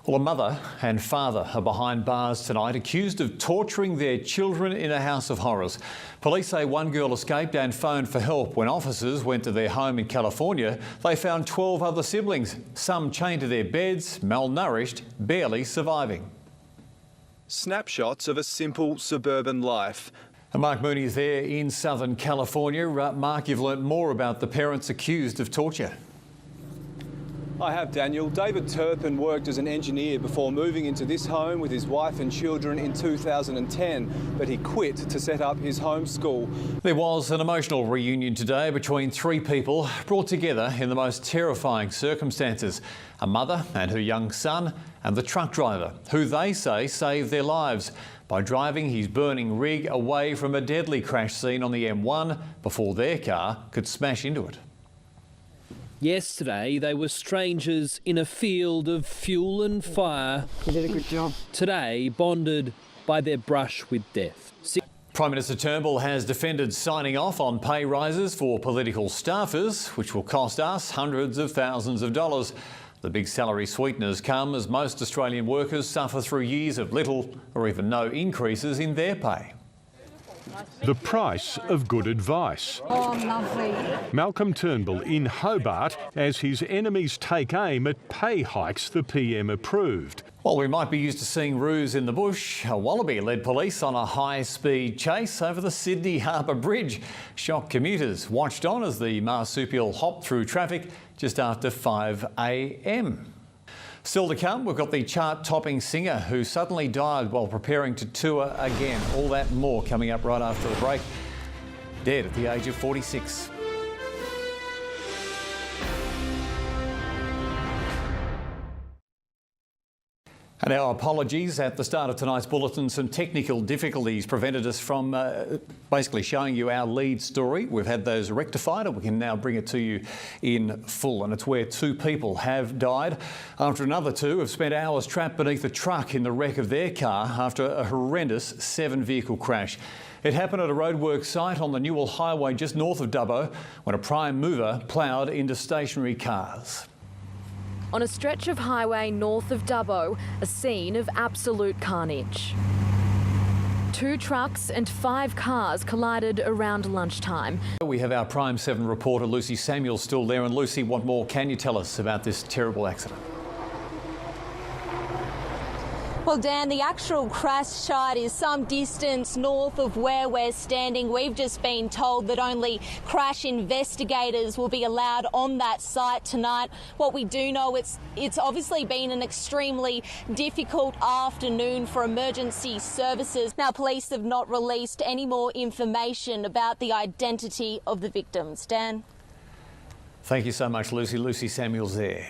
Well, a mother and father are behind bars tonight, accused of torturing their children in a house of horrors. Police say one girl escaped and phoned for help. When officers went to their home in California, they found 12 other siblings, some chained to their beds, malnourished, barely surviving. Snapshots of a simple suburban life. And Mark Mooney is there in Southern California. Mark, you've learnt more about the parents accused of torture. I have, Daniel. David Turpin worked as an engineer before moving into this home with his wife and children in 2010, but he quit to set up his home school. There was an emotional reunion today between three people brought together in the most terrifying circumstances. A mother and her young son and the truck driver, who they say saved their lives by driving his burning rig away from a deadly crash scene on the M1 before their car could smash into it. Yesterday, they were strangers in a field of fuel and fire. You did a good job. Today, bonded by their brush with death. Prime Minister Turnbull has defended signing off on pay rises for political staffers, which will cost us hundreds of thousands of dollars. The big salary sweeteners come as most Australian workers suffer through years of little or even no increases in their pay. The price of good advice. Oh, lovely. Malcolm Turnbull in Hobart as his enemies take aim at pay hikes the PM approved. While we might be used to seeing roos in the bush, a wallaby led police on a high-speed chase over the Sydney Harbour Bridge. Shocked commuters watched on as the marsupial hopped through traffic just after 5 a.m. Still to come, we've got the chart-topping singer who suddenly died while preparing to tour again. All that and more coming up right after the break. Dead at the age of 46. And our apologies at the start of tonight's bulletin. Some technical difficulties prevented us from basically showing you our lead story. We've had those rectified and we can now bring it to you in full. And it's where two people have died after another two have spent hours trapped beneath a truck in the wreck of their car after a horrendous 7-vehicle crash. It happened at a roadwork site on the Newell Highway just north of Dubbo when a prime mover ploughed into stationary cars. On a stretch of highway north of Dubbo, a scene of absolute carnage. 2 trucks and 5 cars collided around lunchtime. We have our Prime7 reporter Lucy Samuel still there. And Lucy, what more can you tell us about this terrible accident? Well, Dan, the actual crash site is some distance north of where we're standing. We've just been told that only crash investigators will be allowed on that site tonight. What we do know, it's obviously been an extremely difficult afternoon for emergency services. Now, police have not released any more information about the identity of the victims. Dan? Thank you so much, Lucy. Lucy Samuel's there.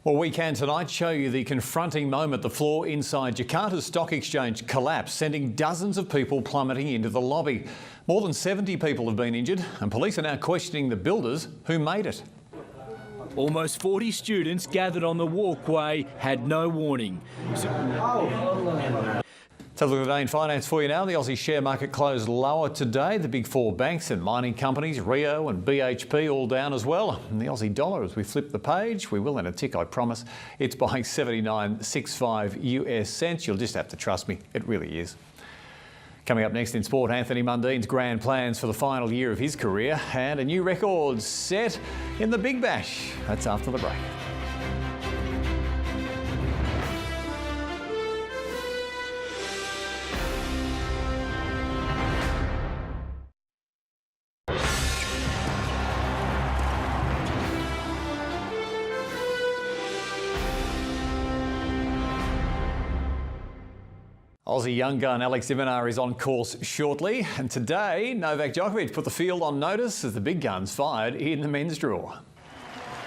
Well, we can tonight show you the confronting moment the floor inside Jakarta's stock exchange collapsed, sending dozens of people plummeting into the lobby. More than 70 people have been injured and police are now questioning the builders who made it. Almost 40 students gathered on the walkway had no warning. So look at the day in finance for you now. The Aussie share market closed lower today. The big 4 banks and mining companies, Rio and BHP, all down as well. And the Aussie dollar, as we flip the page, we will in a tick, I promise. It's buying 79.65 US cents. You'll just have to trust me. It really is. Coming up next in sport, Anthony Mundine's grand plans for the final year of his career and a new record set in the Big Bash. That's after the break. Aussie young gun Alex de Minaur is on course shortly, and today Novak Djokovic put the field on notice as the big guns fired in the men's draw.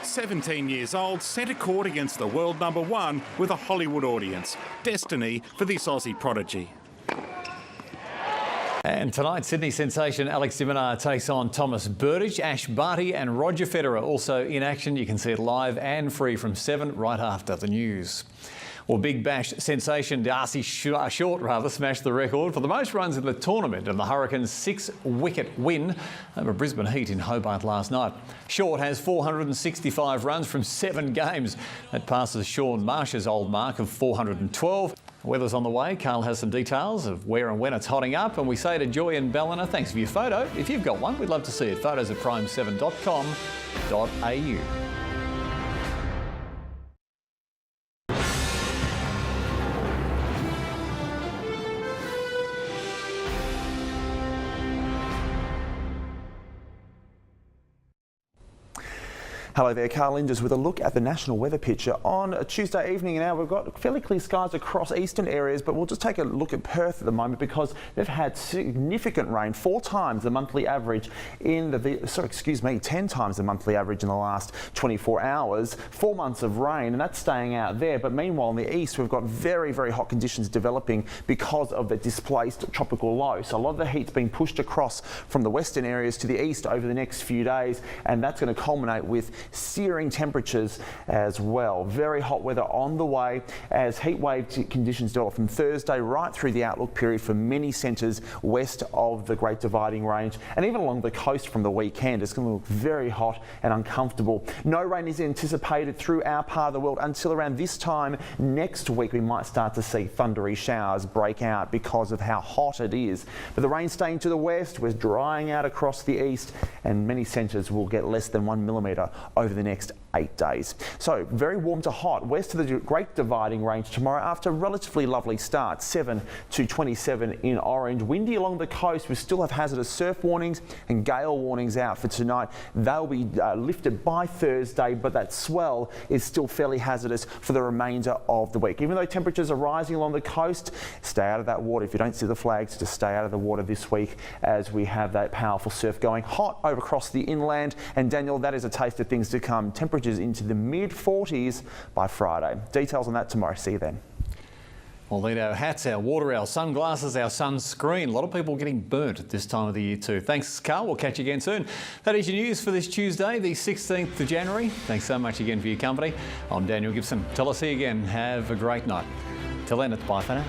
17 years old, centre court against the world #1 with a Hollywood audience. Destiny for this Aussie prodigy. And tonight, Sydney sensation Alex de Minaur takes on Thomas Berdych, Ash Barty and Roger Federer also in action. You can see it live and free from 7 right after the news. Well, Big Bash sensation Darcy Short smashed the record for the most runs in the tournament in the Hurricanes' 6-wicket win over Brisbane Heat in Hobart last night. Short has 465 runs from 7 games. That passes Sean Marsh's old mark of 412. The weather's on the way. Karl has some details of where and when it's hotting up, and we say to Joy and Ballina, thanks for your photo. If you've got one, we'd love to see it. Photos at prime7.com.au. Hello there, Karl Lijnders with a look at the national weather picture on a Tuesday evening. Now we've got fairly clear skies across eastern areas, but we'll just take a look at Perth at the moment because they've had significant rain, 4 times the monthly average in 10 times the monthly average in the last 24 hours. 4 months of rain, and that's staying out there. But meanwhile, in the east, we've got very, very hot conditions developing because of the displaced tropical low. So a lot of the heat's being pushed across from the western areas to the east over the next few days, and that's going to culminate with searing temperatures as well. Very hot weather on the way as heat wave conditions develop from Thursday right through the outlook period for many centres west of the Great Dividing Range, and even along the coast from the weekend. It's going to look very hot and uncomfortable. No rain is anticipated through our part of the world until around this time next week. We might start to see thundery showers break out because of how hot it is. But the rain staying to the west, we're drying out across the east, and many centres will get less than 1 millimetre over the next 8 days. So very warm to hot west of the Great Dividing Range tomorrow after a relatively lovely start, 7 to 27 in orange. Windy along the coast. We still have hazardous surf warnings and gale warnings out for tonight. They'll be lifted by Thursday, but that swell is still fairly hazardous for the remainder of the week. Even though temperatures are rising along the coast, stay out of that water. If you don't see the flags, just stay out of the water this week as we have that powerful surf going. Hot over across the inland, and Daniel, that is a taste of things to come. Temperatures into the mid-40s by Friday. Details on that tomorrow. See you then. We'll need our hats, our water, our sunglasses, our sunscreen. A lot of people getting burnt at this time of the year too. Thanks, Karl. We'll catch you again soon. That is your news for this Tuesday, the 16th of January. Thanks so much again for your company. I'm Daniel Gibson. Till I see you again, have a great night. Till then, it's bye for now.